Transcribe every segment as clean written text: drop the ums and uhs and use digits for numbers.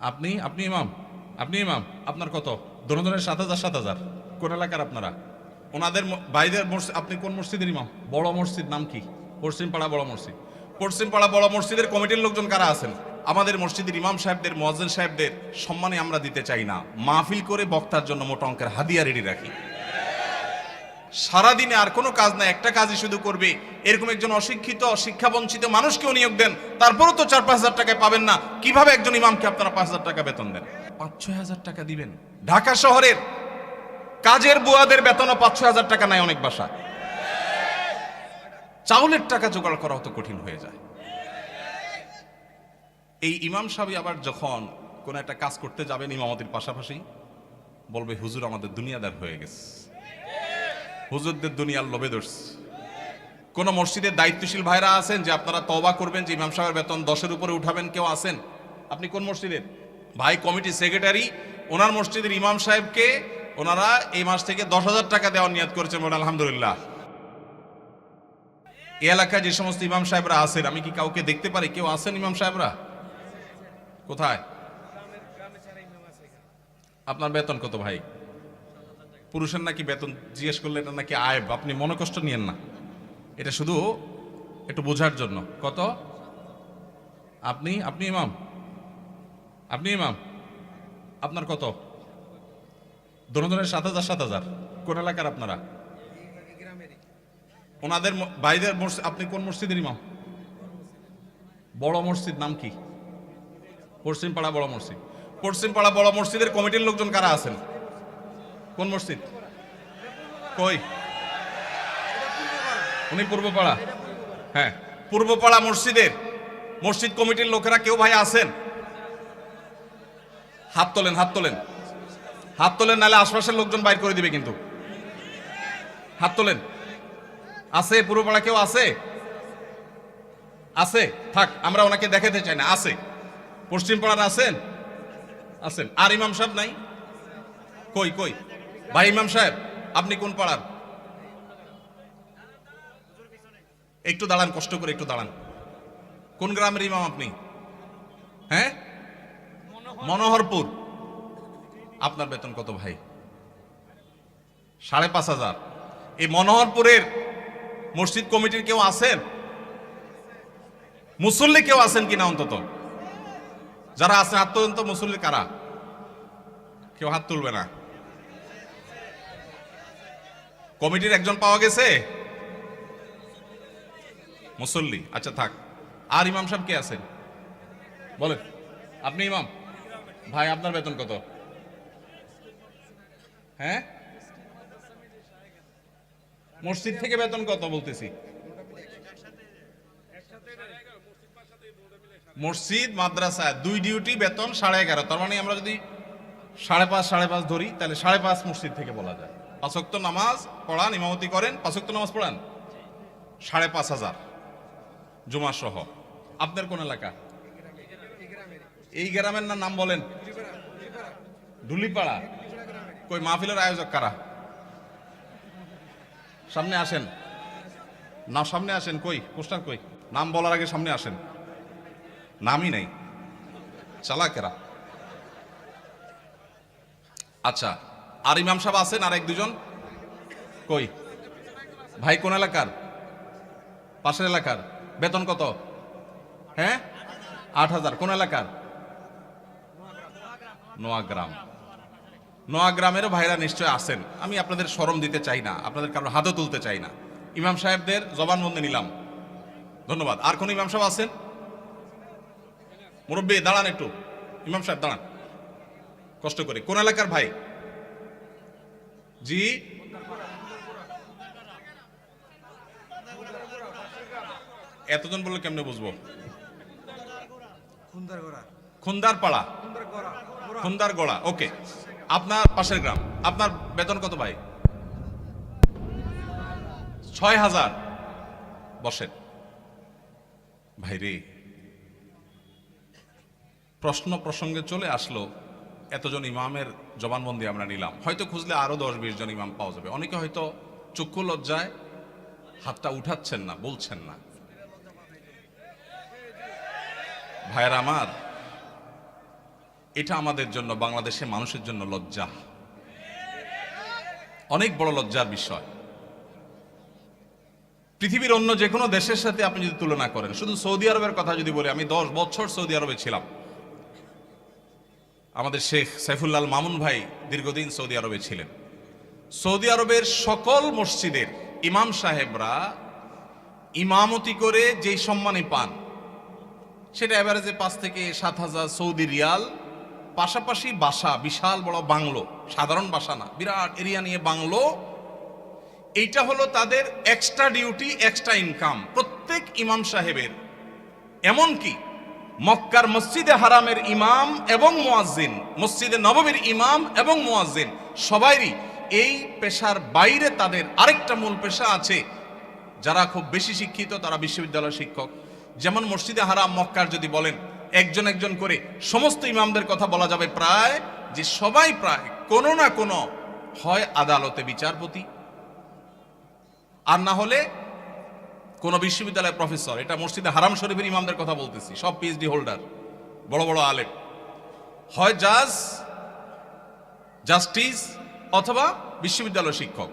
আপনি আপনি ইমাম আপনি ইমাম আপনার কত? দোনোজনের 7,000 7,000। কোন এলাকার আপনারা? ওনাদের বাইরের মসজিদ। আপনি কোন মসজিদের ইমাম? বড় মসজিদ নাম কি? পশ্চিমপাড়া বড় মসজিদ। পশ্চিমপাড়া বড় মসজিদের কমিটির লোকজন কারা আছেন? আমাদের মসজিদের ইমাম সাহেবদের, মুয়াজ্জিন সাহেবদের সম্মানে আমরা দিতে চাই না, মাহফিল করে বক্তার জন্য মোটা অঙ্কের হাদিয়া রেডি রাখি। সারাদিনে আর কোনো কাজ না, একটা কাজই শুধু করবে, এরকম একজন অশিক্ষিত শিক্ষাবঞ্চিত মানুষকেও নিয়োগ দেন, তারপরও তো 4-5 হাজার টাকায় পাবেন না। কিভাবে একজন ইমামকে আপনারা 5 হাজার টাকা বেতন দেন? 5-6 হাজার টাকা দিবেন। ঢাকা শহরের কাজের বুয়াদের বেতনও 5-6 হাজার টাকা নাই অনেক বাসা। চাউলের টাকা জোগাড় করা অত কঠিন হয়ে যায়। এই ইমাম সাহেব আবার যখন কোন একটা কাজ করতে যাবেন ইমামতির পাশাপাশি বলবে, হুজুর আমাদের দুনিয়াদার হয়ে গেছে, হুজুরদের দুনিয়ার লোভে ধরছে। কোন মসজিদের দায়িত্বশীল ভাইরা আছেন যে আপনারা তওবা করবেন যে ইমাম সাহেবের বেতন 10-এর উপরে উঠাবেন? কেউ আছেন? আপনি কোন মসজিদের ভাই? কমিটি সেক্রেটারি ওনার মসজিদের ইমাম সাহেবকে ওনারা এই মাস থেকে 10,000 টাকা দেওয়ার নিয়ত করেছেন, বলেন আলহামদুলিল্লাহ। এই এলাকায় যে সমস্ত ইমাম সাহেবরা আছেন, আমি কি কাউকে দেখতে পারি? কেউ আছেন ইমাম সাহেবরা? কোথায়? আপনার বেতন কত ভাই? পুরুষের নাকি বেতন জিজ্ঞেস করলে এটা নাকি আয়ব, আপনি মনে কষ্ট নিয়েন না, এটা শুধু একটু বোঝার জন্য। কত? আপনি আপনি ইমাম আপনি ইমাম আপনার কত? দোনোজনের 7,000 7,000। কোন এলাকার আপনারা? ওনাদের বাইরের মসজিদ। আপনি কোন মসজিদের ইমাম? বড় মসজিদ নাম কি? পশ্চিমপাড়া বড় মসজিদ। পশ্চিমপাড়া বড় মসজিদের কমিটির লোকজন কারা আছেন? কোন মসজিদ? কই? উনি পূর্বপাড়া। হ্যাঁ, পূর্বপাড়া মসজিদের মসজিদ কমিটির লোকেরা কেউ ভাই আছেন? হাত তোলেন, হাত তোলেন, হাত তোলেন, নাহলে আশপাশের লোকজন বাইর করে দিবে কিন্তু। হাত তোলেন। আছে পূর্বপাড়া কেউ? আছে? আছে? থাক, আমরা ওনাকে দেখাতে চাই না। আছে? পশ্চিমপাড়ার আছেন? আছেন। আর ইমাম সাহেব নাই? কই কই ভাই ইমাম সাহেব আপনি কোন পাড়ার? একটু দাঁড়ান, কষ্ট করে একটু দাঁড়ান। কোন গ্রামের ইমাম আপনি? হ্যাঁ, মনোহরপুর। আপনার বেতন কত ভাই? 5,500। এই মনোহরপুরের মসজিদ কমিটির কেউ আছেন? মুসল্লি কেউ আছেন কিনা অন্তত? যারা আছেন হাত তোলেন তো। মুসল্লি কারা? কেউ হাত তুলবে না। কমিটির একজন পাওয়া গেছে মুসল্লি। আচ্ছা থাক। আর ইমাম সাহেব কে আছেন বলেন? আপনি ইমাম ভাই, আপনার বেতন কত? হ্যাঁ, মসজিদ থেকে বেতন কত বলতেছি? মসজিদ মাদ্রাসা দুই ডিউটি বেতন 11.5। তার মানে আমরা যদি 5.5 ধরি তাহলে 5.5 মসজিদ থেকে বলা যায়। 5 ওয়াক্ত নামাজ পড়ান, ইমামতি করেন, 5 ওয়াক্ত নামাজ পড়ান, 5,500 জুমা সহ। আপনার কোন এলাকা? এই গ্রামের নাম বলেন? ঢুলিপাড়া। কই মাহফিলের আয়োজক কারা? সামনে আসেন না, সামনে আসেন। কই পোস্টার? কই নাম বলার আগে সামনে আসেন। নামই নাই, চালাকেরা। আচ্ছা, আর ইমাম সাহেব আছেন? আর 1-2 জন? কই ভাই? কোন এলাকার? পাশের এলাকার। বেতন কত? হ্যাঁ, 8,000। কোন এলাকার? নোয়াগ্রাম। নোয়াগ্রামেরও ভাইরা নিশ্চয় আছেন। আমি আপনাদের শরম দিতে চাই না, আপনাদের কারো হাতও তুলতে চাই না। ইমাম সাহেবদের জবানবন্দি নিলাম, ধন্যবাদ। আর কোন ইমাম সাহেব আছেন? মুরব্বী দাঁড়ান একটু। ইমাম সাহেব দাঁড়ান কষ্ট করে। কোন এলাকার ভাই? জি, এতজন বললে কেমনে বুঝবো? খুন্দারপাড়া, খুন্দারগড়া। ওকে, আপনার পাশের গ্রাম। আপনার বেতন কত ভাই? 6,000। বসেন ভাই রে। প্রশ্ন প্রসঙ্গে চলে আসলো, এতজন ইমামের জবানবন্দি আমরা নিলাম। হয়তো খুঁজলে আরো 10-20 জন ইমাম পাওয়া যাবে। অনেকে হয়তো চক্ষু লজ্জায় হাতটা উঠাচ্ছেন না, বলছেন না। ভাইয়েরা আমার, এটা আমাদের জন্য, বাংলাদেশের মানুষের জন্য লজ্জা, অনেক বড় লজ্জার বিষয়। পৃথিবীর অন্য যে কোনো দেশের সাথে আপনি যদি তুলনা করেন, শুধু সৌদি আরবের কথা যদি বলি, আমি 10 বছর সৌদি আরবে ছিলাম। আমাদের শেখ সাইফুল্লাহ মামুন ভাই দীর্ঘদিন সৌদি আরবে ছিলেন। সৌদি আরবের সকল মসজিদের ইমাম সাহেবরা ইমামতি করে যেই সম্মানই পান, সেটা এভারেজে 5 থেকে 7,000 সৌদি রিয়াল। পাশাপাশি বাসা, বিশাল বড় বাংলো, সাধারণ বাসা না, বিরাট এরিয়া নিয়ে বাংলো। এইটা হলো তাদের এক্সট্রা ডিউটি, এক্সট্রা ইনকাম প্রত্যেক ইমাম সাহেবের। এমনকি মক্কার মসজিদে হারামের ইমাম এবং মুয়াজ্জিন, মসজিদে নববীর ইমাম এবং মুয়াজ্জিন, সবাইরই এই পেশার বাইরে তাদের আরেকটা মূল পেশা আছে। যারা খুব বেশি শিক্ষিত তারা বিশ্ববিদ্যালয়ের শিক্ষক। যেমন মসজিদে হারাম মক্কার যদি বলেন একজন একজন করে সমস্ত ইমামদের কথা বলা যাবে, প্রায় যে সবাই প্রায় কোনো না কোনো হয় আদালতে বিচারপতি, আর না হলে কোন বিশ্ববিদ্যালয়ের প্রফেসর। এটা মসজিদে হারাম শরীফের ইমামদের কথা বলতেছি, সব পিএইচডি হোল্ডার, বড় বড় আলেম, হয় জাজ, জাস্টিস অথবা বিশ্ববিদ্যালয় শিক্ষক।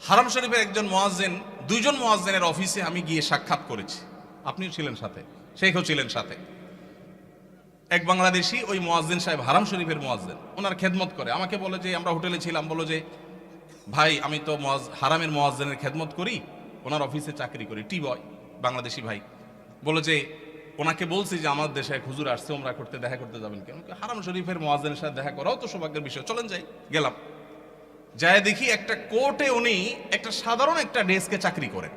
হারাম শরীফের একজন মুয়াজ্জিন, 2 জন মুয়াজ্জিনের অফিসে আমি গিয়ে সাক্ষাৎ করেছি, আপনিও ছিলেন সাথে, শেখও ছিলেন সাথে। এক বাংলাদেশি ওই মুয়াজ্জিন সাহেব, হারাম শরীফের মুয়াজ্জিন, ওনার খেদমত করে। আমাকে বলে যে, আমরা হোটেলে ছিলাম, বলো যে ভাই আমি তো হারামের মুয়াজ্জিনের খেদমত করি, ওনার অফিসে চাকরি করি, টি বয়, বাংলাদেশি ভাই। বলে যে ওনাকে বলছি যে আমার দেশে এক হুজুর আসছে ওমরা করতে, দেখা করতে যাবেন কেন? হারাম শরীফের মুয়াজ্জিনের সাথে দেখা করাও তো সৌভাগ্যের বিষয়, চলেন যাই। গেলাম, যায় দেখি একটা কোর্টে উনি একটা সাধারণ একটা ডেস্কে চাকরি করেন,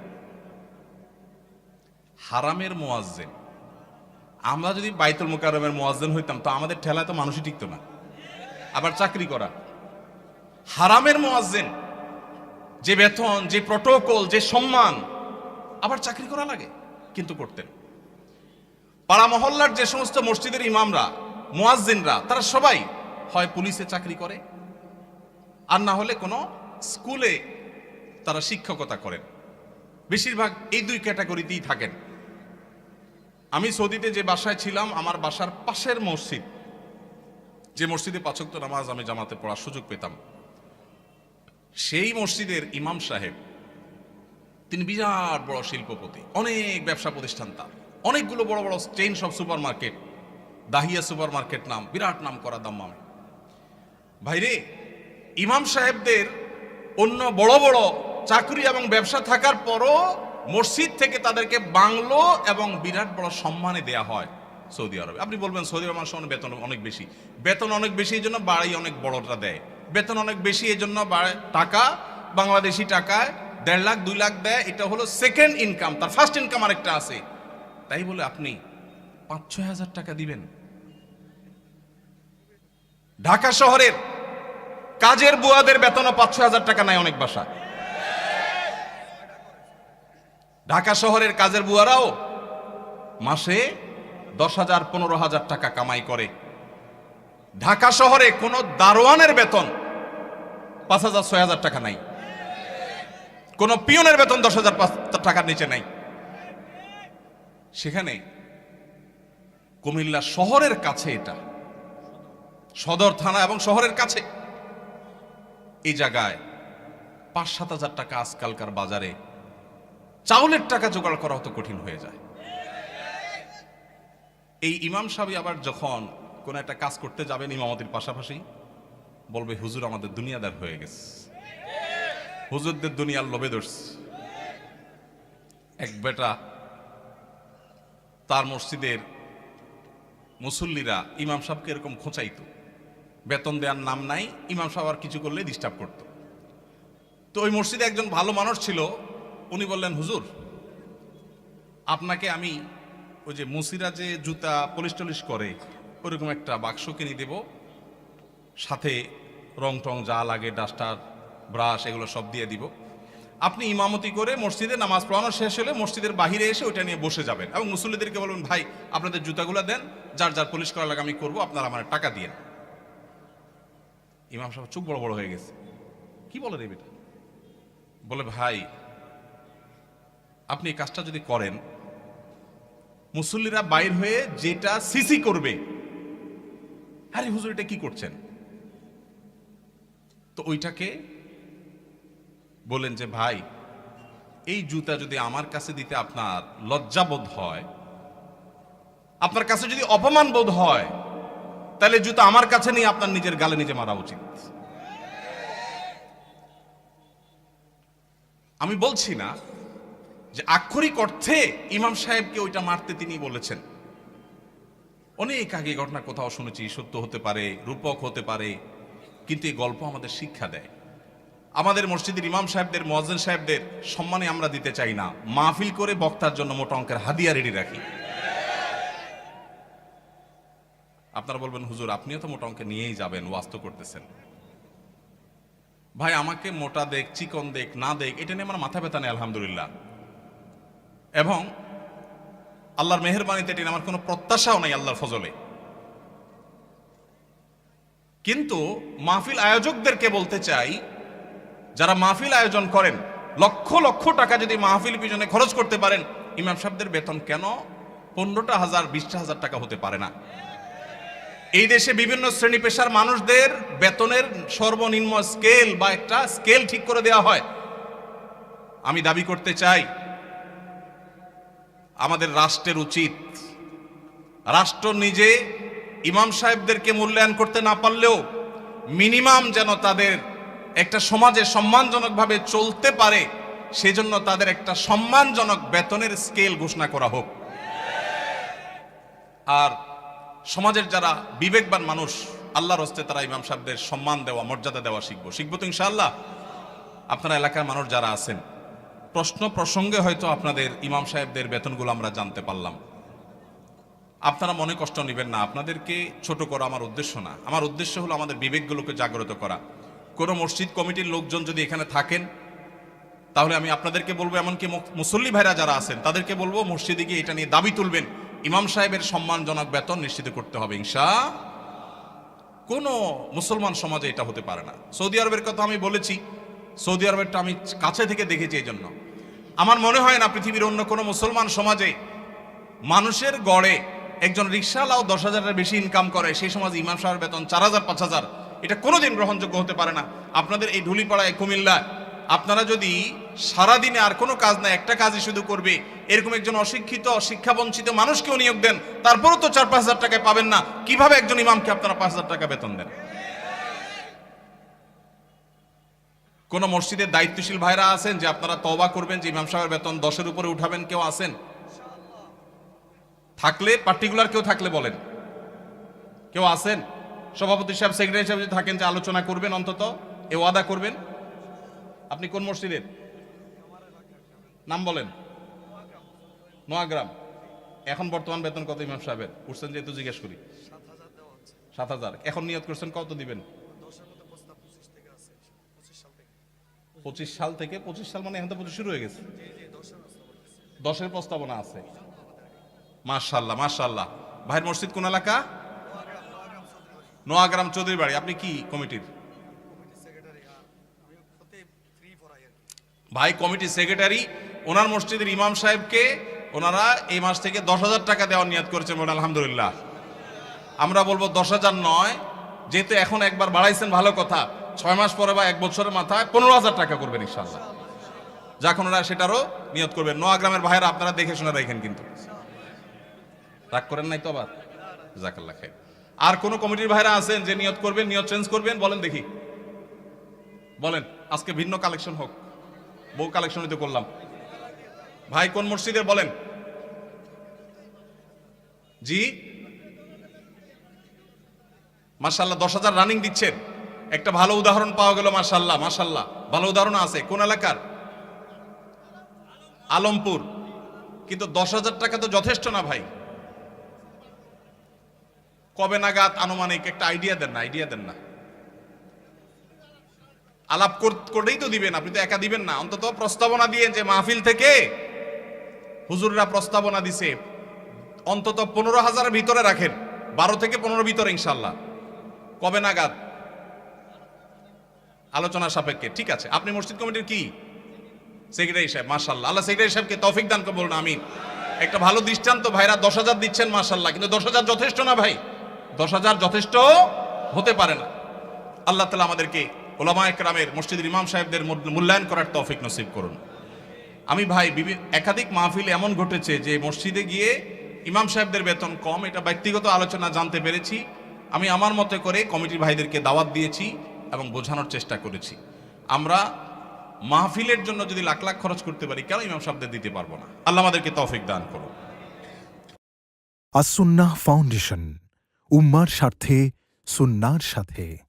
হারামের মুয়াজ্জিন। আমরা যদি বাইতুল মুকাররমের মুয়াজ্জিন হইতাম তো আমাদের ঠেলায় তো মানুষই টিকতো না, আবার চাকরি করা। হারামের মুয়াজ্জিন, যে বেতন, যে প্রটোকল, যে সম্মান, আবার চাকরি করা লাগে, কিন্তু করতেন। পাড়া মহল্লার যে সমস্ত মসজিদের ইমামরা, মুয়াজ্জিনরা, তারা সবাই হয় পুলিশে চাকরি করে, আর না হলে কোনো স্কুলে তারা শিক্ষকতা করেন। বেশিরভাগ এই 2 ক্যাটাগরিতেই থাকেন। আমি সৌদিতে যে বাসায় ছিলাম, আমার বাসার পাশের মসজিদ, যে মসজিদে 5 ওয়াক্ত নামাজ আমি জামাতে পড়ার সুযোগ পেতাম, সেই মসজিদের ইমাম সাহেব, তিনি বিরাট বড় শিল্পপতি, অনেক ব্যবসা প্রতিষ্ঠান তার, অনেকগুলো বড় বড় চেইন সব super market, Dahiya super market নাম, বিরাট নাম করা দাম্মামে। ভাইরে, ইমাম সাহেবদের অন্য বড় বড় চাকরি এবং ব্যবসা থাকার পরও মসজিদ থেকে তাদেরকে বাংলো এবং বিরাট বড় সম্মানে দেয়া হয় সৌদি আরবে। আপনি বলবেন সৌদি আরব মানুষের বেতন অনেক বেশি, বেতন অনেক বেশি এই জন্য বাড়ি অনেক বড়টা দেয়, বেতন অনেক বেশি এই জন্য টাকা, বাংলাদেশি টাকায় 1.5 লাখ 2 লাখ দেয়, এটা হলো সেকেন্ড ইনকাম, তার ফার্স্ট ইনকাম আরেকটা আছে। তাই বলে আপনি 5-6 হাজার টাকা দিবেন? ঢাকা শহরের কাজের বুয়াদের বেতনও 5-6 হাজার টাকা নেয় অনেক বাসা। ঢাকা শহরের কাজের বুয়ারাও মাসে 10,000 15,000 টাকা কামাই করে। ঢাকা শহরে কোন দারোয়ানের বেতন 5,000-6,000 টাকা নাই, কোন পিয়নের বেতন 10,000 টাকার নিচে নাই। সেখানে কুমিল্লা শহরের কাছে, এটা সদর থানা এবং শহরের কাছে, এই জায়গায় 5-7 হাজার টাকা আজকালকার বাজারে চাউলের টাকা জোগাড় করা হতো কঠিন হয়ে যায়। এই ইমাম সাহেব আবার যখন কোন একটা কাজ করতে যাবেন ইমামতির পাশাপাশি, বলবে হুজুর আমাদের দুনিয়াদার হয়ে গেছে, হুজুরদের দুনিয়ার লোভে ধরছে। এক বেটা, তার মসজিদের মুসল্লিরা ইমাম সাহেবকে এরকম খোঁচাইতো, বেতন দেওয়ার নাম নাই, ইমাম সাহেব আর কিছু করলে ডিস্টার্ব করতো। তো ওই মসজিদে একজন ভালো মানুষ ছিল, উনি বললেন হুজুর আপনাকে আমি ওই যে মুসিরা যে জুতা পলিশ টলিশ করে ওরকম একটা বাক্স কিনে দেব, সাথে রং টং যা লাগে, ডাস্টার, ব্রাশ, এগুলো সব দিয়ে দিব। আপনি ইমামতি করে মসজিদে নামাজ পড়ানো শেষ হলে মসজিদের বাহিরে এসে ওইটা নিয়ে বসে যাবেন এবং মুসল্লিদেরকে বলবেন ভাই আপনাদের জুতাগুলো দেন, যার যার পলিশ করা লাগে আমি করবো, আপনারা আমার টাকা দিয়ে। ইমাম সাহেব চোখ বড় বড় হয়ে গেছে, কি বলে রে বেটা? বলে ভাই আপনি এই কাজটা যদি করেন, মুসল্লিরা বাইর হয়ে যেটা সিসি করবে, আরে হুজুর এটা কি করছেন? তো ওইটাকে বলেন যে ভাই, এই জুতা যদি আমার কাছে দিতে আপনার লজ্জাবোধ হয়, আপনার কাছে যদি অপমান বোধ হয়, তাহলে জুতা আমার কাছে নিয়ে আপনার নিজের গালে নিজে মারা উচিত। আমি বলছি না যে আক্ষরিক অর্থে ইমাম সাহেবকে ওইটা মারতে তিনি বলেছেন। অনেক আগে ঘটনা কোথাও শুনেছি, সত্য হতে পারে, রূপক হতে পারে, কিন্তু এই গল্প আমাদের শিক্ষা দেয়। আমাদের মসজিদের ইমাম সাহেবদের, মুয়াজ্জিন সাহেবদের সম্মানে আমরা দিতে চাই না, মাহফিল করে বক্তার জন্য মোটা অঙ্কের হাদিয়া রেডি রাখি। আপনারা বলবেন হুজুর আপনিও তো মোটা অঙ্কে নিয়েই যাবেন, ওয়াজ তো করতেছেন। ভাই আমাকে মোটা দেখ, চিকন দেখ, না দেখ, এটা নিয়ে আমার মাথা ব্যথা নেই আলহামদুলিল্লাহ, এবং আল্লাহর মেহেরবানিতে এটা আমার কোনো প্রত্যাশাও নাই আল্লাহর ফজলে। কিন্তু মাহফিল আয়োজকদেরকে বলতে চাই, যারা মাহফিল আয়োজন করেন, লক্ষ লক্ষ টাকা যদি মাহফিল পিছনে খরচ করতে পারেন, ইমাম সাহেবদের বেতন কেন 15,000 20,000 টাকা হতে পারে না? এই দেশে বিভিন্ন শ্রেণী পেশার মানুষদের বেতনের সর্বনিম্ন স্কেল বা একটা স্কেল ঠিক করে দেওয়া হয়। আমি দাবি করতে চাই, আমাদের রাষ্ট্রের উচিত, রাষ্ট্র নিজে ইমাম সাহেবদেরকে মূল্যায়ন করতে না পারলেও মিনিমাম যেন তাদের একটা সমাজে সম্মানজনকভাবে চলতে পারে, সেজন্য তাদের একটা সম্মানজনক বেতনের স্কেল ঘোষণা করা হোক। আর সমাজের যারা বিবেকবান মানুষ, আল্লাহর হস্তে তারা ইমাম সাহেবদের সম্মান দেওয়া, মর্যাদা দেওয়া শিখবো তো ইনশাআল্লাহ। আপনারা এলাকার মানুষ যারা আছেন, প্রশ্ন প্রসঙ্গে হয়তো আপনাদের ইমাম সাহেবদের বেতনগুলো আমরা জানতে পারলাম, আপনারা মনে কষ্ট নেবেন না। আপনাদেরকে ছোট করা আমার উদ্দেশ্য না, আমার উদ্দেশ্য হলো আমাদের বিবেকগুলোকে জাগ্রত করা। কোনো মসজিদ কমিটির লোকজন যদি এখানে থাকেন, তাহলে আমি আপনাদেরকে বলবো, এমনকি মুসল্লি ভাইরা যারা আছেন তাদেরকে বলবো, মসজিদে গিয়ে এটা নিয়ে দাবি তুলবেন, ইমাম সাহেবের সম্মানজনক বেতন নিশ্চিত করতে হবে ইনশাআল্লাহ। কোনো মুসলমান সমাজে এটা হতে পারে না। সৌদি আরবের কথা আমি বলেছি, সৌদি আরবেরটা আমি কাছে থেকে দেখেছি, এই জন্য আমার মনে হয় না পৃথিবীর অন্য কোনো মুসলমান সমাজে মানুষের গড়ে একজন রিকশাওয়ালাও 10,000-এর বেশি ইনকাম করে, সেই সমাজে ইমাম সাহেবের বেতন 4,000 5,000, এটা কোনোদিন গ্রহণযোগ্য হতে পারে না। আপনাদের এই ঢুলিপাড়ায়, কুমিল্লা, আপনারা যদি সারাদিনে আর কোনো কাজ না, একটা কাজই শুধু করবে, এরকম একজন অশিক্ষিত, শিক্ষাবঞ্চিত মানুষকেও নিয়োগ দেন, তারপরও তো 4-5,000 টাকায় পাবেন না। কিভাবে একজন ইমামকে আপনারা 5,000 টাকা বেতন দেন? কোন মসজিদের দায়িত্বশীল ভাইরা আছেন যে আপনারা তওবা করবেন যে ইমাম সাহেবের বেতন 10-এর উপরে উঠাবেন? কেউ আছেন? থাকলে, পার্টিকুলার কেউ থাকলে বলেন। কেউ আছেন? সভাপতি সাহেব, সেক্রেটারি সাহেব যদি থাকেন যে আলোচনা করবেন, অন্তত এ ওয়াদা করবেন। আপনি কোন মসজিদের নাম বলেন? নোয়াগ্রাম। এখন বর্তমান বেতন কত ইমাম সাহেবের? উঠছেন যেহেতু জিজ্ঞেস করি। 7,000। এখন নিয়ত করছেন কত দিবেন? 25 সাল থেকে। 25 সাল মানে এখন তো 25 শুরু হয়ে গেছে। 10-এর প্রস্তাবনা আছে। মাশাআল্লাহ মাশাআল্লাহ। ভাইয়ের মসজিদ কোন এলাকা? নোয়াগ্রাম চৌধুরী বাড়ি। আপনি কি কমিটির? ভাই কমিটি সেক্রেটারি। ওনার মসজিদের ইমাম সাহেবকে ওনারা এই মাস থেকে 10,000 টাকা দেওয়ার নিয়ত করেছেন। আলহামদুলিল্লাহ। আমরা বলবো 10,000 নয়, যেহেতু এখন একবার বাড়াইছেন ভালো কথা, 6 মাস পরে বা 1 বছরের মাথায় 15,000 টাকা করবেন ইনশাআল্লাহ। যখন ওরা সেটারও নিয়ত করবেন। নোয়াগ্রামের ভাইরা আপনারা দেখে শুনে রাখেন, কিন্তু রাগ করেন নাই তো আবার? জাযাকাল্লাহ খাইর। আর কোন কমিটির ভাইরা আছেন যে নিয়ত করবেন, নিয়ত চেঞ্জ করবেন? বলেন দেখি, বলেন। আজকে ভিন্ন কালেকশন হোক, বহু কালেকশনই তো করলাম। ভাই কোন মসজিদের বলেন? জি মাশাআল্লাহ, 10,000 রানিং দিচ্ছেন। একটা ভালো উদাহরণ পাওয়া গেল। মাশাআল্লাহ মাশাআল্লাহ, ভালো উদাহরণ আছে। কোন এলাকার? আলমপুর। কিন্তু 10,000 টাকা তো যথেষ্ট না ভাই। কবে নাগাদ আনুমানিক একটা আইডিয়া দেন না? আইডিয়া দেন না, আলাপ করেই তো দিবেন। আপনি তো একা দিবেন না, অন্তত প্রস্তাবনা দিয়ে, যে মাহফিল থেকে হুজুররা প্রস্তাবনা দিছে, অন্তত 15,000-এর ভিতরে রাখেন। 12 থেকে 15 ভিতরে ইনশাআল্লাহ। কবে নাগাদ? আলোচনা সাপেক্ষে। ঠিক আছে। আপনি মসজিদ কমিটির কি? সেক্রেটারি সাহেব। মাশাআল্লাহ, আল্লাহ সেক্রেটারি সাহেবকে তৌফিক দান করুন, আমিন। একটা ভালো দৃষ্টান্ত। ভাইরা 10,000 দিচ্ছেন, মাশাআল্লাহ, কিন্তু 10,000 যথেষ্ট না ভাই। 10,000 যথেষ্ট হতে পারে না। আল্লাহ তাআলা আমাদেরকে উলামায়ে কেরামের, মসজিদের ইমাম সাহেবদের মূল্যায়ন করার তৌফিক নসিব করুন। আমি ভাই একাধিক মাহফিলে এমন ঘটেছে যে মসজিদে গিয়ে ইমাম সাহেবদের বেতন কম, এটা ব্যক্তিগত আলোচনা জানতে পেরেছি। আমি আমার মতো করে কমিটির ভাইদেরকে দাওয়াত দিয়েছি এবং বোঝানোর চেষ্টা করেছি। আমরা মাহফিলের জন্য যদি লাখ লাখ খরচ করতে পারি, কেন ইমাম সাহেবদের দিতে পারবো না? আল্লাহ আমাদেরকে তৌফিক দান করুন। আস-সুন্নাহ ফাউন্ডেশন, উম্মার স্বার্থে সুন্নাহর সাথে।